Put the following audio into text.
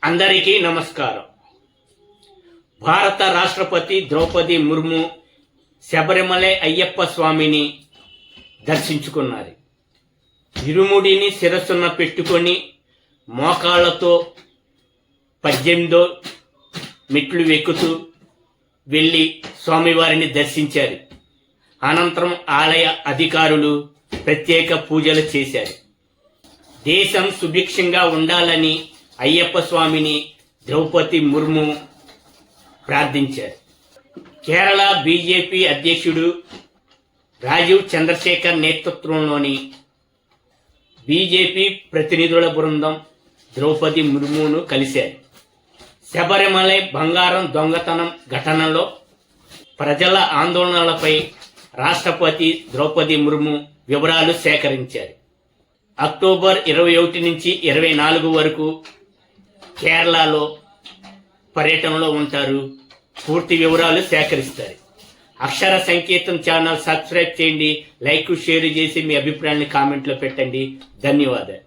అందరికీ నమస్కారం. భారత రాష్ట్రపతి ద్రౌపది ముర్ము శబరిమలై అయ్యప్ప స్వామిని దర్శించుకున్నారు. ఇరుముడిని శిరస్సున పెట్టుకొని మోకాళ్లతో 18 మెట్లు ఎక్కుతూ వెళ్లి స్వామివారిని దర్శించారు. అనంతరం ఆలయ అధికారులు ప్రత్యేక పూజలు చేశారు. దేశం సుభిక్షంగా ఉండాలని అయ్యప్ప స్వామిని ద్రౌపది ముర్ము ప్రార్థించారు. కేరళ బీజేపీ అధ్యక్షుడు రాజీవ్ చంద్రశేఖర్ నేతృత్వంలోని బీజేపీ ప్రతినిధుల బృందం ద్రౌపది ముర్మును కలిశారు. శబరిమలై బంగారం దొంగతనం ఘటనలో ప్రజల ఆందోళనలపై రాష్ట్రపతి ద్రౌపది ముర్ము వివరాలు సేకరించారు. అక్టోబర్ 21 నుంచి 24 వరకు కేరళలో పర్యటనలో ఉంటారు. పూర్తి వివరాలు సేకరిస్తారు. అక్షర సంకేతం ఛానల్ సబ్స్క్రైబ్ చేయండి, లైక్ షేర్ చేసి మీ అభిప్రాయాన్ని కామెంట్లో పెట్టండి. ధన్యవాదాలు.